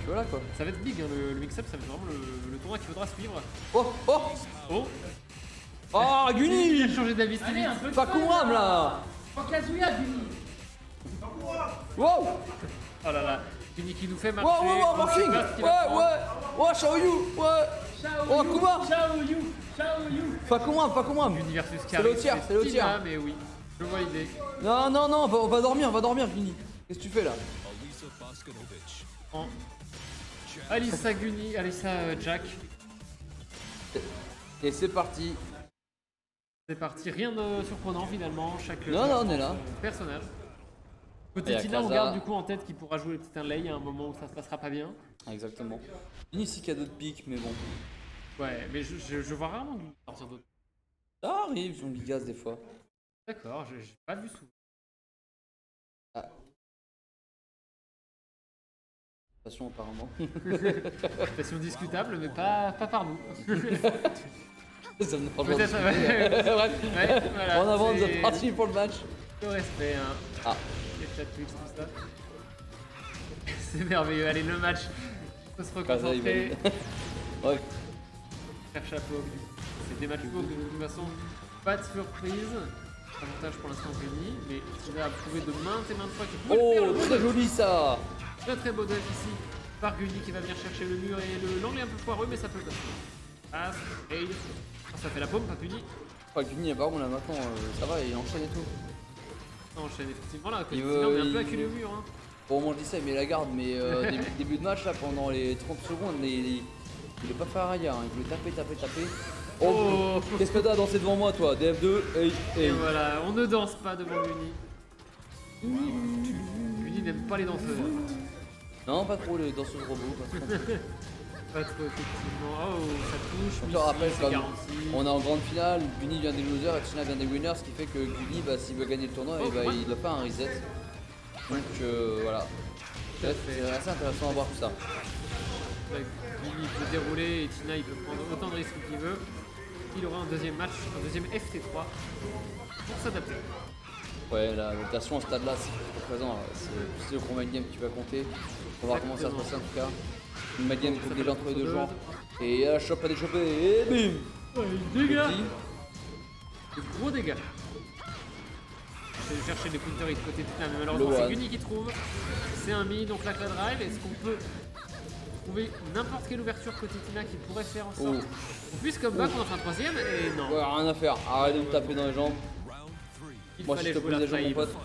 voilà quoi. Ça va être big, hein, le mix-up, ça va être vraiment le tournoi qu'il faudra suivre. Oh oh Oh, oh Guni Guni. a changé d'avis, Allez, un peu de Pas fun, Kumram là. Pas Kazuya, Guni. Wow. Oh là là, Guni qui nous fait marcher. Wow wow wow on sait morphing. pas ce qu'il Ouais va prendre. ouais. Oh Shaoyu. Ouais. Oh Kuma. Pas Kumram. Guni versus C'est Karim, le tiers, c'est le Tina, tiers. mais oui, je vois l'idée. Non non non, on va dormir Guni. Qu'est-ce que tu fais là? En Alissa Guni, Alissa Jack. Et c'est parti. C'est parti, rien de surprenant finalement, chaque Non, non, on est là. personnage. Et Côté y a Tina, on Kaza. garde du coup en tête qu'il pourra jouer le petit inlay à un moment où ça se passera pas bien. Exactement. Guni ici cadeau de pique, mais bon. Ouais, mais je vois rarement Guni sortir d'autres. Ça arrive, ils ont bigas des fois. D'accord, j'ai pas vu souvent. Attention apparemment. Passion discutable, mais pas par nous. Ça me parle Peut-être, Bref. Ouais, voilà, En avant, c'est nous parti pour le match. le respect, hein. Ah. Les chat Twitch, tout ça. C'est merveilleux, allez, le match. Faut se Kaza, il reconcentrer. valide. Ouais. Faire chapeau. C'est des matchs courts, de toute façon, pas de surprise. Avantage pour l'instant Guni, mais il a prouvé de maintes et maintes fois qu'il pouvait le faire. Oh, Le très joli ça. très beau def ici par Guni qui va venir chercher le mur et l'angle est un peu foireux, mais ça peut le passer. Passe, aid. Oh, ça fait la paume, pas Guni. Pas Guni, par contre là maintenant, ça va, il enchaîne et tout. Ça enchaîne effectivement là, Il on veut- est un peu il- acculé au mur. Hein. Bon, moi je dis ça, mais la garde, mais début de match là, pendant les 30 secondes, il est pas fait arrière, hein. Il voulait taper. Oh, Oh. qu'est-ce que t'as dansé devant moi toi? DF2, Et hey. voilà, on ne danse pas devant Guni. Guni n'aime pas les danseuses. Non, pas trop les danseuses robots. Pas trop. Pas trop effectivement. Oh, ça touche, Encore Missy, après, c'est comme garanti. on est en grande finale, Guni vient des losers et Tina vient des winners, ce qui fait que Guni, bah, s'il veut gagner le tournoi, Oh, ouais. il doit faire un reset. Donc voilà. C'est assez intéressant à voir tout ça. Ouais, Guni peut dérouler et Tina il peut prendre autant de risques qu'il veut. Il aura un deuxième match, un deuxième FT3 pour s'adapter. Ouais, la notation à ce stade-là, c'est pas présent. C'est le combat game qui va compter. On va voir comment ça se passe en tout cas. Une game pour déjà entre les deux genres. Et la chope à déchoper et bim. Ouais, dégâts, Petit. de gros dégâts. Je vais chercher des counters de côté de Tina, mais malheureusement Le c'est one. Guni qui trouve. C'est un mi, donc la clé drive. Est-ce qu'on peut trouver n'importe quelle ouverture côté Tina qui pourrait faire en sorte qu'on puisse comeback, on en fait un troisième et non. Ouais, rien à faire. Arrête de me taper dans les jambes. Il Moi, si fallait je te jouer pose la des jambes, mon five. pote.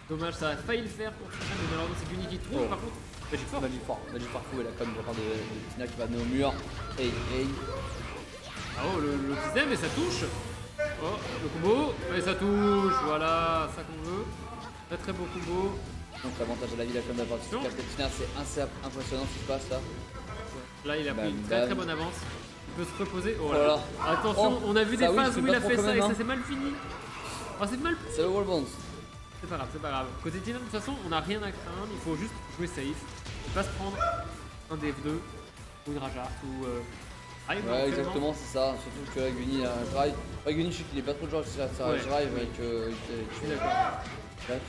Dommage, ça a failli le faire pour Tina, mais malheureusement c'est Guni qui trouve. Oh. Par contre, Magic Force. Magic fort trouvé la com de la part de Tina qui va amener au mur. Hey. Ah oh, le système et ça touche. Oh, le combo et ça touche. Voilà, ça qu'on veut. Très beau combo. Donc l'avantage de la ville comme la partie Non. de Tina, c'est assez impressionnant ce qui se passe là. Là, il a pris Bam, une très bam. très bonne avance. Il peut se reposer. Oh là Voilà. là. Attention, Oh, on a vu des ça, oui, phases c'est où pas il a trop fait quand ça même, et hein. ça s'est mal fini. Oh, c'est mal. C'est le wall bounce. C'est pas grave, c'est pas grave. Côté Tina, de toute façon, on n'a rien à craindre. Il faut juste jouer safe. Et pas se prendre un DF2 ou une Rajart ou. Ouais, exactement, c'est ça. Surtout que là, Guni a un drive. Ouais, Guni, je sais qu'il est pas trop de genre sur sa Ouais. drive avec. Je suis d'accord. Bref.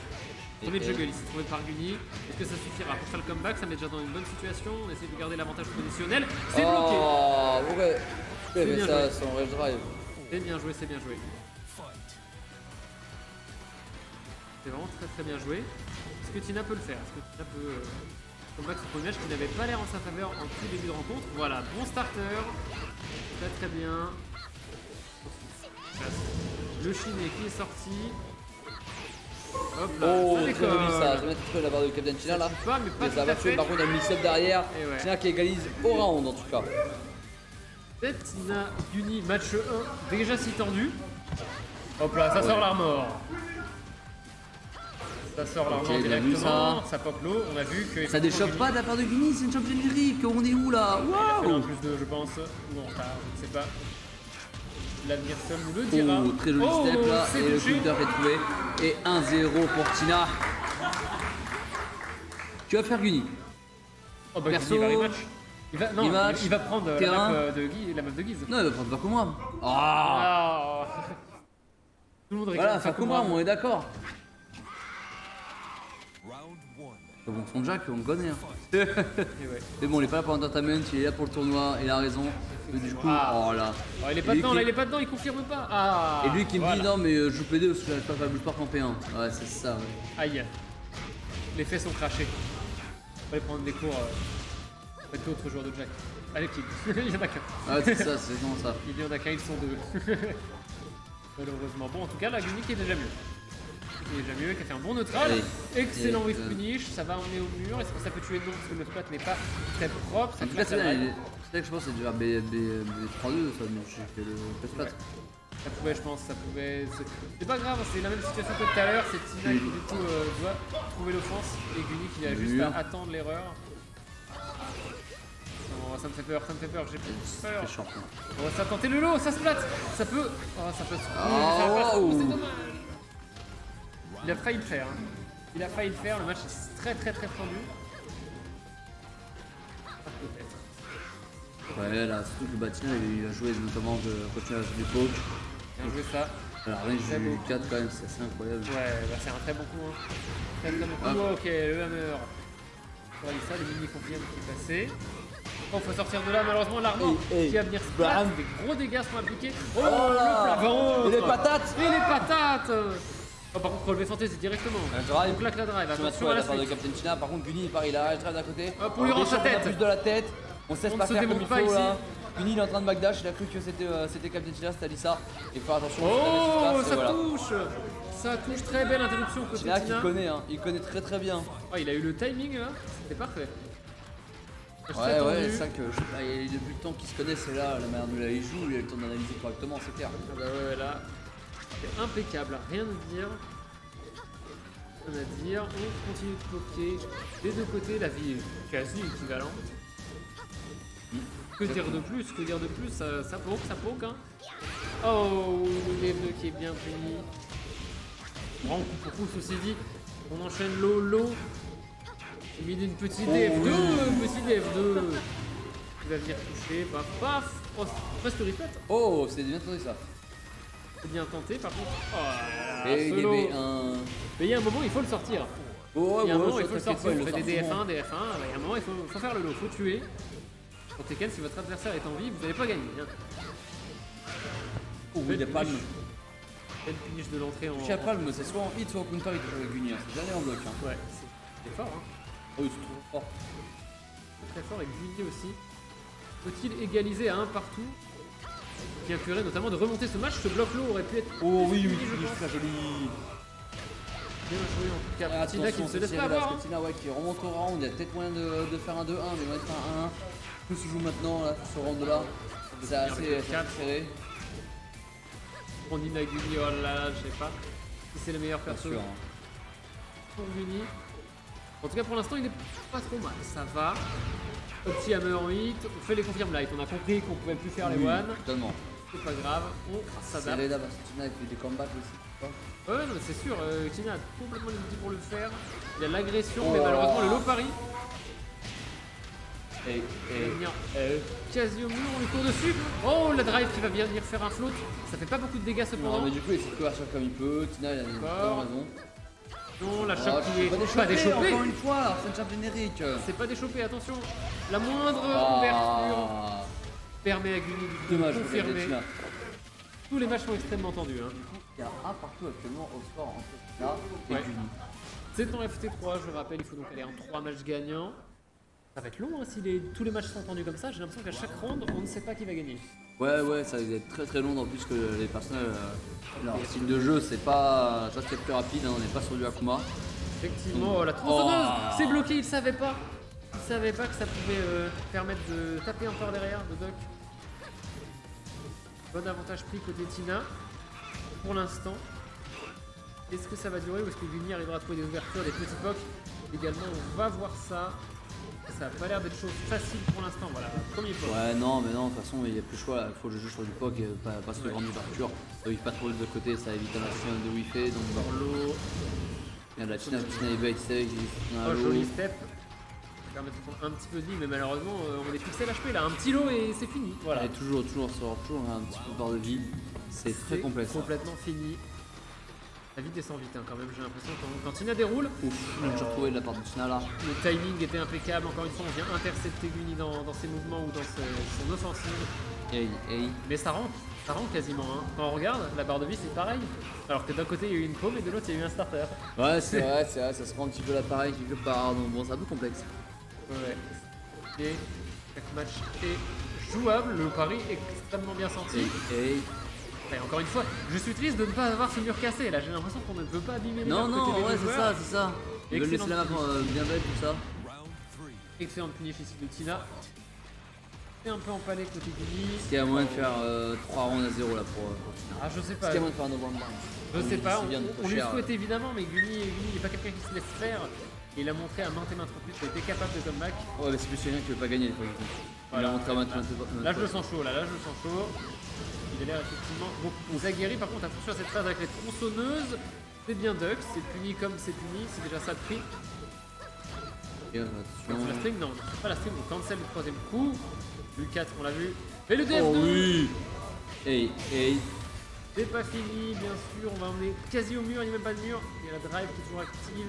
Premier juggle ici, trouvé par Guni. Est-ce que ça suffira pour faire le comeback? Ça met déjà dans une bonne situation. On essaie de garder l'avantage positionnel. C'est bloqué. Oh, ouais. C'est Mais bien ça, joué. c'est en rage drive. C'est bien joué, c'est bien joué. C'est vraiment très très bien joué. Est-ce que Tina peut le faire? Est-ce que Tina peut comeback ce premier match qui n'avait pas l'air en sa faveur en tout début de rencontre? Voilà, bon starter. Très très bien. Le Chiné qui est sorti. Hop là, Oh, ça très décolle. joli ça. Je vais mettre un peu la barre de Captain Tina là. Pas, mais pas Mais tout ça à va fait. tuer par contre un mix-up derrière. Et ouais. Tina qui égalise au round en tout cas. Peut-être Tina Guni match 1 déjà si tendu. Hop là, ça sort l'armor. Ça sort l'armor Ok, bien vu, directement, ça pop l'eau, on a vu que... Ça déchoppe pas de la part de Guni, c'est une championne lyrique. On est où là? Elle a un Waouh! plus 2 je pense, ou en retard, je ne sais pas. L'avenir seul nous le dira. Oh, très joli step là. c'est Et le touché. counter est trouvé. Et 1-0 pour Tina. Tu vas faire Guni. Oh bah Perso, Guni va rematch. Il va, non, rematch, il va prendre la terrain. map de Guy, la map de Guise. Non, il va prendre Fakumram. Ah! Ah. Tout le monde réclame Voilà, Fakumram, on est d'accord. Bon, son Jack, on le connaît. Hein. Et ouais. Mais bon, il est pas là pour l'entertainment, il est là pour le tournoi, il a raison. Et du coup, oh là. Oh, il est pas dedans, là, il est pas dedans, il confirme pas. Ah. Et lui qui me voilà. dit non, mais je joue PD parce que j'arrive pas à faire Blue Spark en P1. Ouais, c'est ça, ouais. Aïe. Les faits sont crachés. On va aller prendre des cours avec d'autres joueurs de Jack. Allez, Kid. Il y en a qu'un. Ah, c'est ça, c'est vraiment ça. Il y en a qu'un, ils sont deux. Malheureusement. Bon, en tout cas, la Gunic est déjà mieux. Il est déjà mieux, qui a fait un bon neutral. Allez. Excellent Et, whiff punish, ça va emmener au mur. Est-ce que ça peut tuer? Non, parce que le splat n'est pas très propre. En tout cas, c'est là que je pense que c'est déjà B3-2, ça, mais j'ai fait le splat. Ça pouvait, je pense, ça pouvait. C'est pas grave, c'est la même situation que tout à l'heure. C'est Tina qui, du coup, doit trouver l'offense. Et Gunic, il a juste à attendre l'erreur. Oh, ça me fait peur, j'ai peur. On va ça tenter le lot, ça se plate. Ça peut. Oh, ça peut se. Oh, c'est dommage. Il a failli le faire. Hein. Il a failli le faire, le match est très tendu. Peut-être. Ouais, là, surtout que le Batina, il a joué notamment de continuage du poke. Bien joué ça. Alors, range du 4 quand même, c'est assez incroyable. Ouais, bah, c'est un très bon coup. Hein. Très bon coup. Oh, ok, le hammer. On va dire ça, le mini confirme qui est passé. Oh, faut sortir de là, malheureusement, l'armor qui va venir splat. Des gros dégâts sont appliqués. Oh, le plafond. Et les patates. Et les patates. Oh, par contre, relevé fantasy directement. Drive. On claque la drive. Attention à la la part de suite. Captain Tina. Par contre, Guni il part, il a le drive d'à côté. Hop, on lui range sa tête. Plus de la tête. On sait On pas ne se faire comme démonte il pas faut ici. là. Guni il est en train de backdash. Il a cru que c'était Captain Tina, c'était Alissa. Et faire attention. Oh, ça voilà. touche. Ça touche, très belle interruption côté Tina Tina. qui connaît, hein. Il connaît très bien. Oh, il a eu le timing là. C'était parfait. Ouais, c'est ça que je sais pas, il y a depuis le temps qu'ils se connaissent, et là, la manière dont il joue, il a eu le temps d'analyser correctement, c'est clair. Ah bah ouais, là, c'est impeccable, rien à dire. Rien à dire, on continue de bloquer des deux côtés, la vie est quasi équivalente. Que dire de plus, ça poke, hein. Oh, le F2 qui est bien puni. Grand coup pour coup, ceci dit, on enchaîne l'eau. J'ai mis une petite DF2, Il va venir toucher, paf. Oh, presque reset. Oh, c'est bien tenté ça. C'est bien tenté, par contre. Oh là là, Et il y solo. avait un. Mais il y a un moment, il faut le sortir. Oh, Il y a un moment, il je faut le t'inquiète sortir. pas, On fait des sort souvent. DF1, DF1. Il y a un moment, il faut faire le lot, il faut tuer. Pour Tekken, si votre adversaire est en vie, vous n'allez pas gagner. Hein. Oh, oui, il y a pas le. Belle punish de l'entrée en. Je sais pas, c'est soit en hit, soit en counter, il peut jouer avec Guni, c'est jamais en bloc. Hein. Ouais, c'est fort. Hein. Oh, il se trouve fort. Très fort et Gunier aussi. Peut-il égaliser à un partout? Qui inclurait notamment de remonter ce match. Ce bloc-lot aurait pu être. Oh oui, je c'est pense. très joli. Bien joué en tout cas. Ah, Tina qui ne se laisse pas avoir. parce que Tina, ouais, qui remonte au round, il y a peut-être moyen de faire un 2-1, mais on va faire un 1. Tout se joue maintenant, là, sur ce round là. C'est assez serré. On dit Naguni, oh là là, je sais pas si c'est le meilleur perso Sûr. pour Guni. En tout cas, pour l'instant, il est pas trop mal. Ça va. Petit hammer en hit. On fait les confirm light. On a compris qu'on pouvait plus faire les one. Totalement. C'est pas grave. On s'adapte. C'est là parce que Tina, il fait des comebacks aussi. Ouais, non, c'est sûr. Tina a complètement les outils pour le faire. Il y a l'agression, mais malheureusement, le low pari. Il va venir quasi au mur, on lui court dessus. Oh, la drive qui va bien venir faire un float. Ça fait pas beaucoup de dégâts cependant. Non, mais du coup, il essaie de couverture comme il peut. Tina, il a raison. Non, la chope qui est pas déchopé. déchopée. Encore une fois, c'est un champ générique. C'est pas déchopé, attention. La moindre ouverture permet à Guni de Dommage, confirmer. Tina. Tous les matchs sont extrêmement tendus. Hein. Il y a un partout actuellement au score entre Tina et Ouais. Guni. C'est en FT3, je rappelle, il faut donc aller en 3 matchs gagnants. Ça va être long hein, si tous les matchs sont tendus comme ça. J'ai l'impression qu'à chaque round, on ne sait pas qui va gagner. Ouais, ça va être très long, en plus que les personnages, leur style de jeu, c'est pas. Ça c'est plus rapide, hein, on n'est pas sur du Akuma. Effectivement, oh, la tronçonneuse, c'est bloqué, il savait pas. Il savait pas que ça pouvait permettre de taper encore derrière, de duck. Bon avantage pris côté Tina, pour l'instant. Est-ce que ça va durer ou est-ce que Guni arrivera à trouver des ouvertures, des petits pocs? Également, on va voir ça. Ça n'a pas l'air d'être chose facile pour l'instant, voilà, premier poc. Ouais, non, mais non, de toute façon, il n'y a plus le choix, il faut le jeu sur du POC et pas sur de grandes ouvertures. Ça évite pas trop de côté, ça évite un maximum de wifi, donc Dans l'eau. il y a de la Tina et Bait, c'est qui Oh, joli step. Ça permet de prendre un petit peu de vie, mais malheureusement, on est pixel HP là. Un petit lot et c'est fini. Voilà. Et toujours un petit peu barre de vie, c'est très complexe. Complètement fini. La vie descend vite hein, quand même, j'ai l'impression quand Tina déroule. Ouf, j'ai retrouvé de la part de Tina là. Le timing était impeccable, encore une fois on vient intercepter Guni dans ses mouvements ou dans son offensive. Hey. Mais ça rentre quasiment. Hein. Quand on regarde, la barre de vie c'est pareil. Alors que d'un côté il y a eu une paume et de l'autre il y a eu un starter. Ouais c'est vrai, ça se prend un petit peu l'appareil quelque part, donc bon c'est un peu complexe. Ouais. Et chaque match est jouable, le pari est extrêmement bien senti. Hey. Et encore une fois, je suis triste de ne pas avoir ce mur cassé. Là, j'ai l'impression qu'on ne peut pas abîmer les Non, murs côté des ouais, deux joueurs. c'est ça. Ils veulent laisser la map bien belle, tout ça. Excellente punish ici de Tina. C'est un peu empalé côté Guni. Est-ce qu'il y a moyen de faire 3 rounds à 0 là pour Tina? Ah, je sais Est-ce pas. qu'il y a moyen de faire un November? Je sais pas, on lui cher, souhaite évidemment, mais Guni n'est pas quelqu'un qui se laisse faire. Et il a montré à maintes et maintes reprises qu'il était capable de comeback. Ouais, mais c'est plus quelqu'un qui veut pas gagner des fois. Il a montré à maintes Là, je le sens chaud, là je le sens chaud. Il a l'air effectivement beaucoup plus aguerri. Par contre, attention à cette phase avec les tronçonneuses. C'est bien Dux, c'est puni comme c'est puni, c'est déjà ça de prix. Et Sur attention. la string, non, c'est pas la string, on cancel le troisième coup. Le 4, on l'a vu. Et le DF2 Oh oui. Hey. C'est pas fini, bien sûr, on va emmener quasi au mur, il n'y a même pas de mur. Il y a la drive qui est toujours active.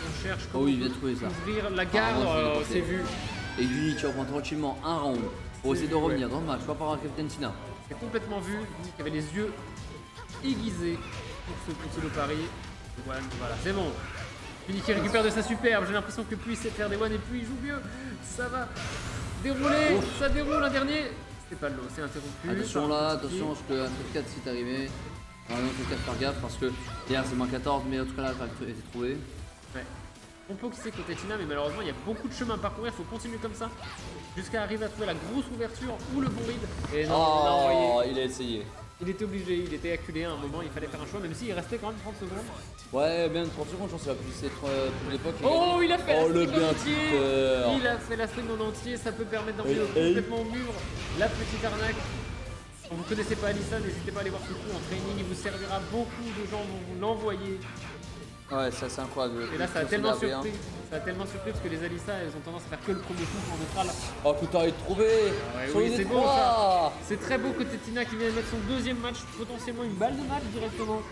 On cherche comment Oh oui, il vient de trouver ça. ouvrir la garde, c'est vu. Et Guni, tu reprends tranquillement un round pour essayer de revenir dans le match, pas par un Captain Tina. C'est complètement vu, Guni qui avait les yeux aiguisés pour ce petit lot pari. Voilà, c'est bon. Guni qui récupère de sa superbe, j'ai l'impression que plus il sait faire des one et plus il joue mieux. Ça va dérouler, ça déroule un dernier. C'est pas le lot, c'est interrompu. Attention là, attention, parce que un 4 si t'es arrivé. Un autre 4 faire gaffe parce que hier c'est moins 14, mais en tout cas là, elle a été trouvée. Ouais. Compo qui sait côté Tina, mais malheureusement il y a beaucoup de chemin à parcourir, il faut continuer comme ça jusqu'à arriver à trouver la grosse ouverture ou le bon read. Et non, il a essayé. il était obligé, il était acculé à un moment, il fallait faire un choix, même s'il restait quand même 30 secondes. Ouais, bien 30 secondes, je pense que ça va plus être pour l'époque. Oh, il a fait la string bien en entier. Il a fait la string en entier, ça peut permettre d'envoyer complètement au mur la petite arnaque. Quand vous connaissez pas Alissa, n'hésitez pas à aller voir ce coup en training, il vous servira. Beaucoup de gens vont vous l'envoyer. Ouais, ça c'est incroyable. Et là ça a tellement surpris. Ça a tellement surpris parce que les Alissa elles ont tendance à faire que le premier coup en neutral. Oh, que t'arrives de trouver. Oui, c'est beau ça. C'est très beau côté Tina qui vient de mettre son deuxième match, potentiellement une balle de match directement.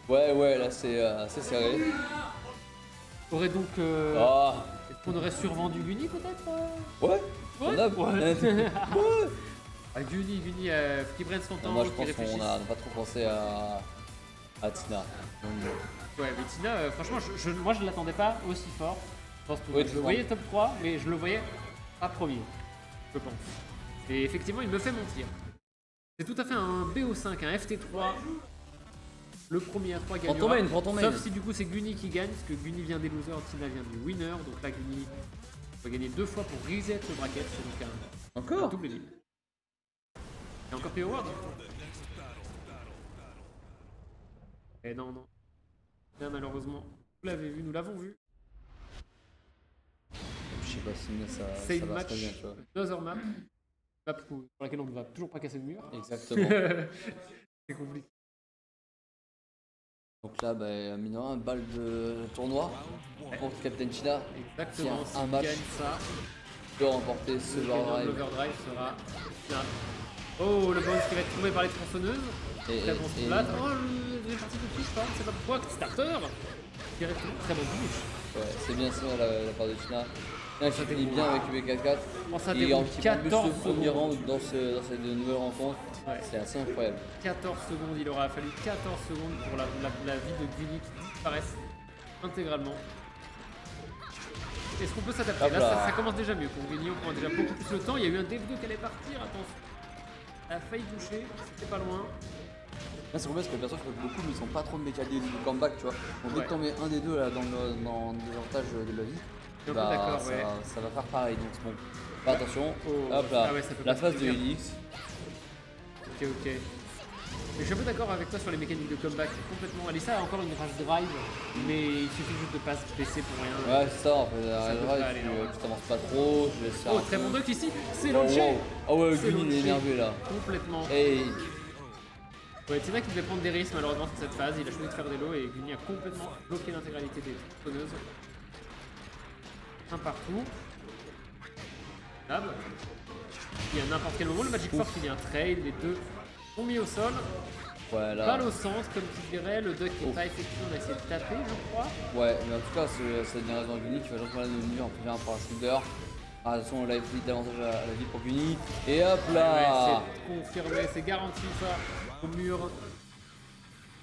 Ouais, là c'est assez serré. Aurait donc. Ah. Est-ce qu'on aurait survendu Guni peut-être Ouais. Ouais. Ouais. Ah, Guni qui prenne son temps, Moi je qui pense réfléchisse. qu'on n'a pas trop pensé à Tina. Ouais, mais Tina, franchement, moi je l'attendais pas aussi fort. Je pense que Ouais, je le voyais top 3, mais je le voyais pas premier, je pense. Et effectivement, il me fait mentir. C'est tout à fait un BO5, un FT3. Le premier à 3 gagnera. Prends ton main. Sauf si du coup c'est Guni qui gagne, parce que Guni vient des losers, Tina vient du winner. Donc là, Guni va gagner 2 fois pour reset le bracket. C'est donc un Encore double élim. Et encore PO World. Et non. Là, malheureusement, vous l'avez vu, nous l'avons vu. Je sais pas si ça C'est va une match très bien, tu vois. Another map. Map pour laquelle on ne va toujours pas casser le mur. Exactement. C'est compliqué. Donc là, mine de rien, balle de tournoi pour Captain Tina. Exactement, Tiens, si un il match gagne ça, peut remporter ce le gagnant de overdrive. l'overdrive sera final. Oh, le boss qui va être trouvé par les tronçonneuses. Très bon splat. Oh, les parties de touche, par contre, c'est pas pourquoi starter. Directement, très bon finish. Ouais, c'est bien ça la part de Tina. Là, il finit bien avec UBK4. Oh, ça Et déroule en plus 14 le premier secondes. round dans cette nouvelle rencontre, Ouais. c'est assez incroyable. 14 secondes, il aura fallu 14 secondes pour la vie de Guni qui disparaisse intégralement. Est-ce qu'on peut s'adapter? Hop Là, là. ça commence déjà mieux. Pour Guni, on prend déjà beaucoup plus le temps. Il y a eu un DF2 qui allait partir, attention. Elle a failli toucher, c'était pas loin. Là, c'est cool parce que bien sûr, je crois que beaucoup, mais ils sont pas trop de mécaniques de comeback, tu vois. Donc, dès que t'en mets un des deux là, dans le désavantage de la vie, Je suis un peu d'accord, ça, ouais. ça va faire pareil. Donc, bon. Bah, attention, Oh. hop là, Ah ouais, ça peut la pas phase se de faire. Helix. Ok. Mais je suis un peu d'accord avec toi sur les mécaniques de comeback. Complètement. Alissa a encore une rage drive, mais il suffit juste de pas se baisser pour rien. Ouais, c'est ça, en fait. Ça peut pas aller, non. Tu t'avances pas trop, je laisse faire. Oh, un très peu. bon duck ici. C'est Oh, launché. wow. Ah ouais, C'est Guni, il est launché. énervé là. Complètement. Hey. Ouais, Tina qui devait prendre des risques malheureusement sur cette phase, il a choisi de faire des lots et Guni a complètement bloqué l'intégralité des tronçonneuses. Un partout. Nab. Et à n'importe quel moment, le Magic Force il y a un trail, les deux sont mis au sol. Ouais, là. Balle au centre, comme tu dirais, le duck qui n'est pas effectué, on a essayé de taper, je crois. Ouais, mais en tout cas, c'est une raison Guni qui va gentiment la devenir en première par un shooter. Ah, de toute façon, là, il faut davantage à la vie pour Guni. Et hop là ouais, c'est confirmé, c'est garanti ça, au mur.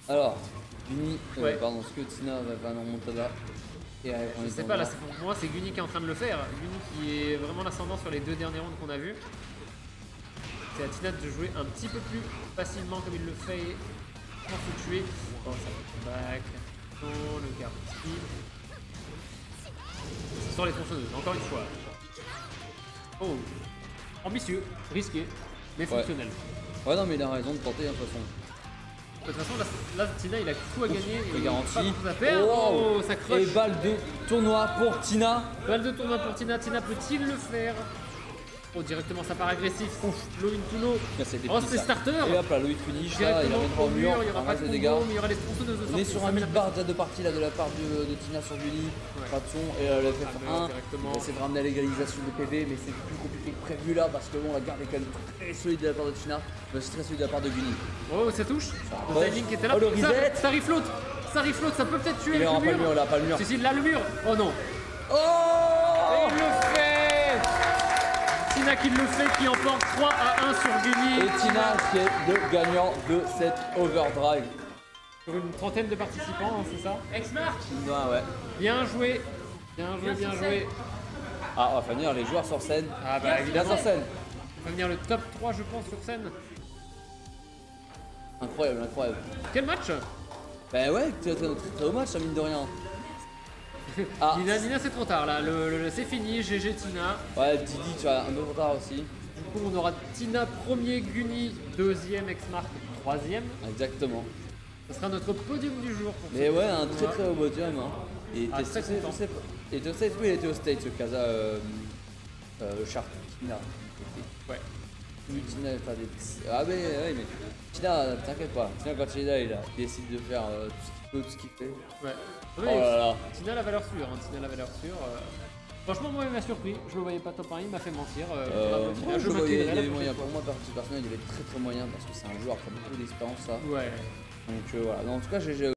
Alors, Guni, Ouais. pardon, ce que Tina va nous remonter là. Et Je sais pas, là, pour moi, c'est Guni qui est en train de le faire. Guni qui est vraiment l'ascendant sur les 2 derniers rounds qu'on a vus. C'est à Tina de jouer un petit peu plus facilement comme il le fait sans se tuer. Oh, ça fait back. Non, le garanti. Ce sont les tronçonneuses, encore une fois. Oh, ambitieux, risqué, mais fonctionnel. Ouais, non, mais il a raison de tenter, de toute façon. De toute façon, là Tina, il a tout à gagner. Il est garanti. Pas grand-chose à perdre. Oh, ça crush. Et balle de tournoi pour Tina. Balle de tournoi pour Tina. Tina peut-il le faire? Oh, directement, ça part agressif. Low into low. Oh, c'est starter. Et hop là, Loïc finish, là, il Directement reviendra au au mur, mur, il n'y aura pas de dégâts. combo, mais il y aura les tronçonneuses de On est sortie. sur un mid-bar déjà de partie là de la part de Tina sur Guni. Pas de son, et le FF1. directement. On essaie de ramener à l'égalisation des PV, mais c'est plus compliqué que prévu là parce que bon, la garde est quand même très solide de la part de Tina, mais c'est très solide de la part de Guni. Oh, ça touche. Le approche. timing qui était là. Oh, le reset. Ça refloat. Ça refloat, ça peut peut-être tuer Il avec aura le pas le mur. mur, là, pas le mur. Si, là, le mur. Oh non. Oh Et il le fait. Tina qui le fait, qui emporte 3 à 1 sur Guni. Et Tina qui est le gagnant de cette overdrive. Sur une trentaine de participants, hein, c'est ça? X-Mark. Ouais. Bien joué. Bien joué. Ah, on va faire venir les joueurs sur scène. Ah bah Bien évidemment. sur scène. On va venir le top 3, je pense, sur scène. Incroyable. Quel match? Ben ouais, très beau match, mine de rien. Ah. Nina, c'est trop tard là. C'est fini. GG Tina. Ouais, Didi, tu as un peu retard aussi. Du coup, on aura Tina premier, Guni deuxième, X-Mark troisième. Exactement. Ce sera notre podium du jour. Pour Mais ce ouais, petit un tournoi. très haut podium. Hein. Et Ah, très content. Et tu sais, oui, il était au State, ce Casa Shark. Tina. Ouais. Oui, Tina, pas des petits. Ah, mais Tina, t'inquiète pas. Tina, quand il est là, il décide de faire tout ce qu'il fait. Ouais. Oh là là. Tina la valeur sûre. Tina la valeur sûre. Franchement, moi, il m'a surpris. Je le voyais pas top 1, il m'a fait mentir. Moi, je je voyais m'inclinerai la des moyens. prochaine Pour moi, personnellement, il y avait très moyen parce que c'est un joueur qui a beaucoup d'expérience, ça. fois. Ouais. Donc voilà. Non, en tout cas, j'ai